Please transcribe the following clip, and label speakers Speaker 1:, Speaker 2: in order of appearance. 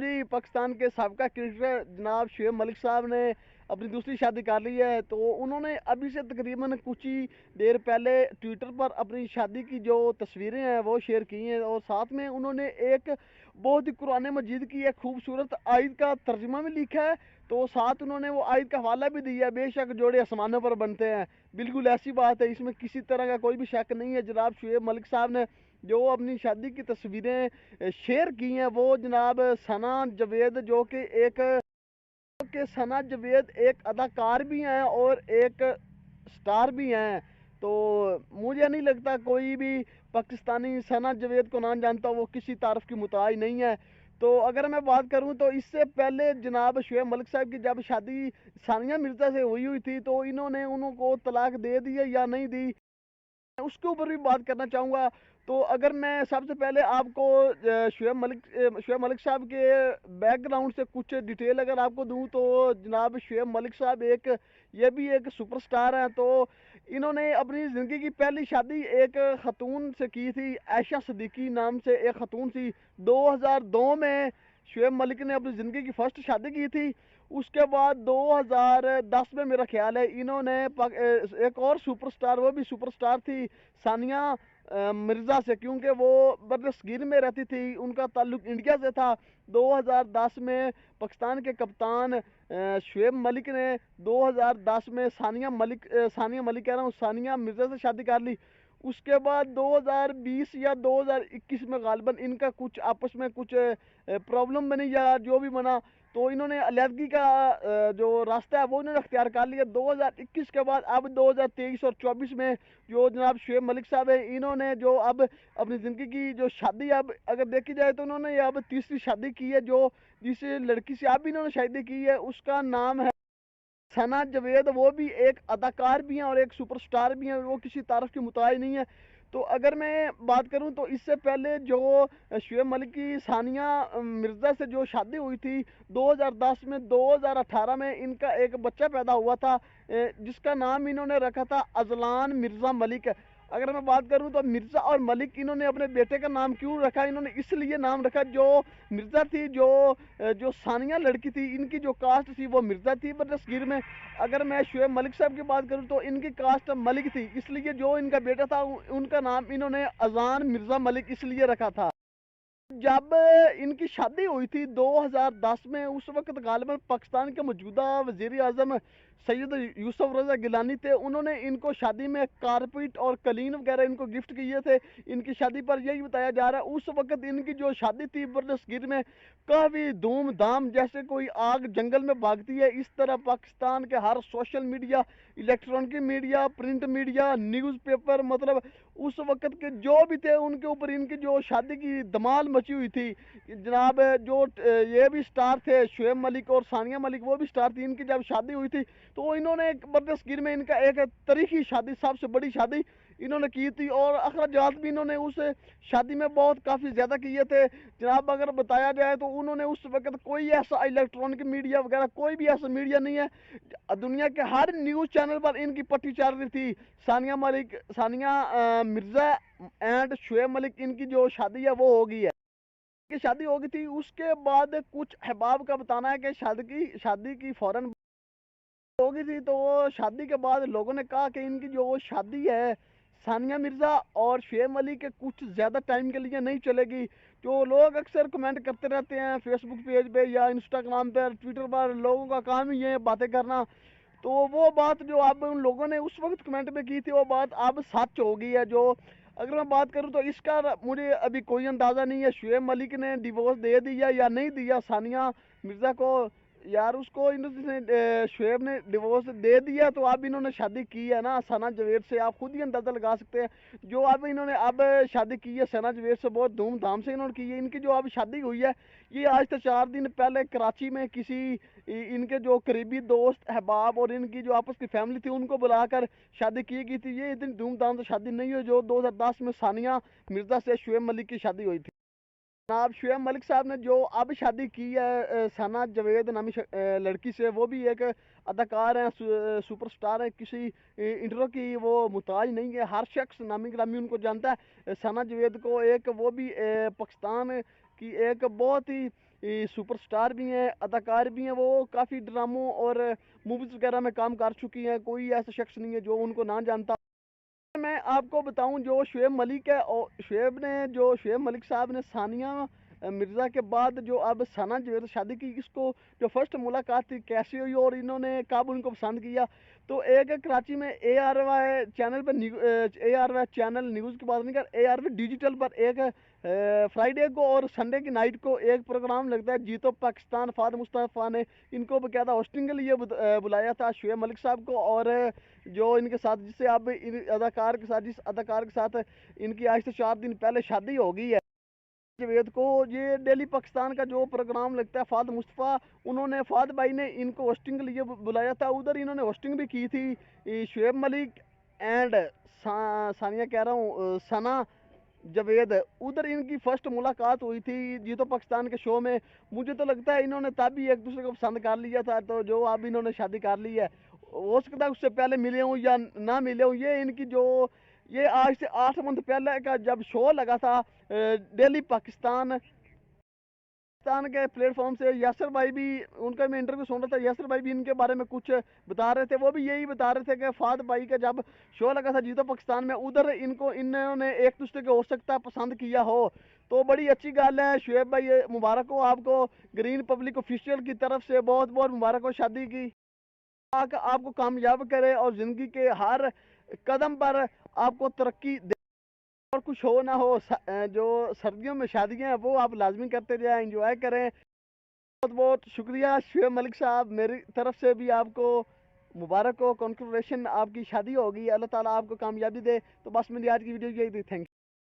Speaker 1: جی پاکستان کے سابقہ کرکٹر جناب شعیب ملک صاحب نے اپنی دوسری شادی کر لی ہے، تو انہوں نے ابھی سے تقریباً کچھ ہی دیر پہلے ٹویٹر پر اپنی شادی کی جو تصویریں ہیں وہ شیئر کی ہیں، اور ساتھ میں انہوں نے ایک بہت ہی قرآن مجید کی ایک خوبصورت آیت کا ترجمہ بھی لکھا ہے، تو ساتھ انہوں نے وہ آیت کا حوالہ بھی دیا ہے، بے شک جوڑے آسمانوں پر بنتے ہیں۔ بالکل ایسی بات ہے، اس میں کسی طرح کا کوئی بھی شک نہیں ہے۔ جناب شعیب ملک صاحب نے جو اپنی شادی کی تصویریں شیئر کی ہیں، وہ جناب ثنا جاوید ثنا جاوید ایک اداکار بھی ہیں اور ایک سٹار بھی ہیں، تو مجھے نہیں لگتا کوئی بھی پاکستانی ثنا جاوید کو نہ جانتا، وہ کسی تعارف کی محتاج نہیں ہے۔ تو اگر میں بات کروں تو اس سے پہلے جناب شعیب ملک صاحب کی جب شادی ثانیہ مرزا سے ہوئی تھی، تو انہوں نے انہوں کو طلاق دے دی یا نہیں دی، اس کے اوپر بھی بات کرنا چاہوں گا۔ تو اگر میں سب سے پہلے آپ کو شعیب ملک صاحب کے بیک گراؤنڈ سے کچھ ڈیٹیل اگر آپ کو دوں، تو جناب شعیب ملک صاحب یہ بھی ایک سپر سٹار ہیں۔ تو انہوں نے اپنی زندگی کی پہلی شادی ایک خاتون سے کی تھی، عائشہ صدیقی نام سے ایک خاتون تھی۔ 2002 میں شعیب ملک نے اپنی زندگی کی فرسٹ شادی کی تھی۔ اس کے بعد 2010 میں میرا خیال ہے انہوں نے ایک اور سپر سٹار، وہ بھی سپر سٹار تھی، ثانیہ مرزا سے، کیونکہ وہ برصغیر میں رہتی تھی، ان کا تعلق انڈیا سے تھا۔ 2010 میں پاکستان کے کپتان شعیب ملک نے 2010 میں ثانیہ ملک کہہ رہا ہوں، ثانیہ مرزا سے شادی کر لی۔ اس کے بعد 2020 یا 2021 میں غالباً ان کا کچھ آپس میں کچھ پرابلم بنی یا جو بھی بنا، تو انہوں نے علیحدگی کا جو راستہ ہے وہ انہوں نے اختیار کر لیا۔ 2021 کے بعد اب 2023 اور 2024 میں جو جناب شعیب ملک صاحب ہیں، انہوں نے جو اب اپنی زندگی کی جو شادی اب اگر دیکھی جائے تو انہوں نے اب تیسری شادی کی ہے، جو جس لڑکی سے اب انہوں نے شادی کی ہے اس کا نام ہے ثنا جاوید۔ وہ بھی ایک اداکار بھی ہیں اور ایک سپر سٹار بھی ہیں، وہ کسی تعارف کی محتاج نہیں ہے۔ تو اگر میں بات کروں تو اس سے پہلے جو شعیب ملک کی ثانیہ مرزا سے جو شادی ہوئی تھی 2010 میں، 2018 میں ان کا ایک بچہ پیدا ہوا تھا، جس کا نام انہوں نے رکھا تھا اذلان مرزا ملک۔ اگر میں بات کروں تو مرزا اور ملک انہوں نے اپنے بیٹے کا نام کیوں رکھا؟ انہوں نے اس لیے نام رکھا، جو مرزا تھی، جو ثانیہ لڑکی تھی، ان کی جو کاسٹ تھی وہ مرزا تھی برصغیر میں۔ اگر میں شعیب ملک صاحب کی بات کروں تو ان کی کاسٹ ملک تھی، اس لیے جو ان کا بیٹا تھا ان کا نام انہوں نے اذان مرزا ملک اس لیے رکھا تھا۔ جب ان کی شادی ہوئی تھی 2010 میں، اس وقت غالباً پاکستان کے موجودہ وزیر اعظم سید یوسف رضا گیلانی تھے، انہوں نے ان کو شادی میں کارپیٹ اور قالین وغیرہ ان کو گفٹ کیے تھے۔ ان کی شادی پر یہی بتایا جا رہا ہے اس وقت ان کی جو شادی تھی برصغیر میں کافی دھوم دھام، جیسے کوئی آگ جنگل میں بھاگتی ہے اس طرح پاکستان کے ہر social media, electronic media, print media, newspaper, مطلب اس وقت کے جو بھی تھے ان کے اوپر ان کی جو شادی کی دمال مچی ہوئی تھی۔ جناب جو یہ بھی سٹار تھے شعیب ملک اور ثانیہ ملک، وہ بھی سٹار تھی، ان کی جب شادی ہوئی تھی تو انہوں نے برصغیر میں ان کا ایک تاریخی شادی، سب سے بڑی شادی انہوں نے کی تھی، اور اخراجات بھی انہوں نے اس شادی میں بہت کافی زیادہ کیے تھے۔ جناب اگر بتایا جائے تو انہوں نے اس وقت کوئی ایسا الیکٹرانک میڈیا وغیرہ کوئی بھی ایسا میڈیا نہیں ہے، دنیا کے ہر نیوز چینل پر ان کی پٹی چل رہی تھی، ثانیہ مرزا اینڈ شعیب ملک ان کی جو شادی ہے وہ ہوگی ہے کی شادی ہو گئی تھی۔ اس کے بعد کچھ احباب کا بتانا ہے کہ شادی کی فوراً ہو گئی تھی، تو شادی کے بعد لوگوں نے کہا کہ ان کی جو شادی ہے ثانیہ مرزا اور شعیب ملک کے کچھ زیادہ ٹائم کے لیے نہیں چلے گی۔ جو لوگ اکثر کمنٹ کرتے رہتے ہیں فیس بک پیج پہ یا انسٹاگرام پہ، ٹویٹر پر، لوگوں کا کام ہی ہے باتیں کرنا، تو وہ بات جو اب ان لوگوں نے اس وقت کمنٹ پہ کی تھی وہ بات اب سچ ہو گئی ہے۔ جو اگر میں بات کروں تو اس کا مجھے ابھی کوئی اندازہ نہیں ہے شعیب ملک نے ڈیورس دے دیا یا نہیں دیا ثانیہ مرزا کو، یار اس کو شعیب نے ڈیورس دے دیا تو اب انہوں نے شادی کی ہے نا ثنا جاوید سے، آپ خود ہی اندازہ لگا سکتے ہیں۔ جو اب انہوں نے اب شادی کی ہے ثنا جاوید سے، بہت دھوم دھام سے انہوں نے کی ہے۔ ان کی جو اب شادی ہوئی ہے یہ آج سے 4 دن پہلے کراچی میں کسی ان کے جو قریبی دوست احباب اور ان کی جو آپس کی فیملی تھی ان کو بلا کر شادی کی گئی تھی۔ یہ اتنی دھوم دھام سے شادی نہیں ہوئی جو 2010 میں ثانیہ مرزا سے شعیب ملک کی شادی ہوئی تھی۔ جناب شعیب ملک صاحب نے جو اب شادی کی ہے ثنا جاوید نامی لڑکی سے، وہ بھی ایک اداکار ہیں، سپر سٹار ہیں، کسی انٹرو کی وہ محتاج نہیں ہے، ہر شخص نامی گرامی ان کو جانتا ہے ثنا جاوید کو۔ ایک وہ بھی پاکستان کی ایک بہت ہی سپر سٹار بھی ہیں، اداکار بھی ہیں، وہ کافی ڈراموں اور موویز وغیرہ میں کام کر چکی ہیں، کوئی ایسا شخص نہیں ہے جو ان کو نہ جانتا۔ میں آپ کو بتاؤں جو شعیب ملک ہے، شعیب ملک صاحب نے ثانیہ مرزا کے بعد جو اب ثنا جوید سے شادی کی، اس کو جو فرسٹ ملاقات تھی کیسے ہوئی اور انہوں نے کب ان کو پسند کیا، تو ایک کراچی میں اے آر وائی چینل پر A R Y channel news کی بات نہیں کر، اے آر وائی ڈیجیٹل پر ایک فرائیڈے کو اور سنڈے کی نائٹ کو ایک پروگرام لگتا ہے جیتو پاکستان، فہد مصطفیٰ نے ان کو باقاعدہ ہوسٹنگ کے لیے بلایا تھا شعیب ملک صاحب کو، اور جو ان کے ساتھ جس اداکار کے ساتھ ان کی آج سے 4 دن پہلے شادی ہو گئی ہے جاوید کو، یہ ڈیلی پاکستان کا جو پروگرام لگتا ہے فہد مصطفیٰ، فہد بھائی نے ان کو ہوسٹنگ کے لیے بلایا تھا، ادھر انہوں نے ہوسٹنگ بھی کی تھی شعیب ملک اینڈ ثانیہ کہہ رہا ہوں ثنا جاوید، ادھر ان کی فرسٹ ملاقات ہوئی تھی جیتو پاکستان کے شو میں۔ مجھے تو لگتا ہے انہوں نے تب بھی ایک دوسرے کو پسند کر لیا تھا، تو جو اب انہوں نے شادی کر لی ہے ہو سکتا ہے اس سے پہلے ملے ہوں یا نہ ملے ہوں، یہ ان کی یہ آج سے 8 منتھ پہلے کا جب شو لگا تھا ڈیلی پاکستان کے پلیٹ فارم سے، یاسر بھائی بھی ان کا میں انٹرویو سن رہا تھا، یاسر بھائی بھی ان کے بارے میں کچھ بتا رہے تھے، وہ بھی یہی بتا رہے تھے کہ فہد بھائی کا جب شو لگا تھا جیتو پاکستان میں، ادھر انہوں نے ایک دوسرے کو ہو سکتا ہے پسند کیا ہو، تو بڑی اچھی گل ہے شعیب بھائی، مبارک ہو آپ کو، گرین پبلک آفیشیل کی طرف سے بہت بہت مبارک ہو شادی کی، آپ کو کامیاب کرے اور زندگی کے ہر قدم پر آپ کو ترقی دے، اور کچھ ہو نہ ہو جو سردیوں میں شادیاں ہیں وہ آپ لازمی کرتے جائیں، انجوائے کریں۔ بہت بہت شکریہ شعیب ملک صاحب، میری طرف سے بھی آپ کو مبارک ہو، کنگریچولیشن، آپ کی شادی ہوگی، اللہ تعالیٰ آپ کو کامیابی دے۔ تو بس میری آج کی ویڈیو یہی تھی، تھینک یو۔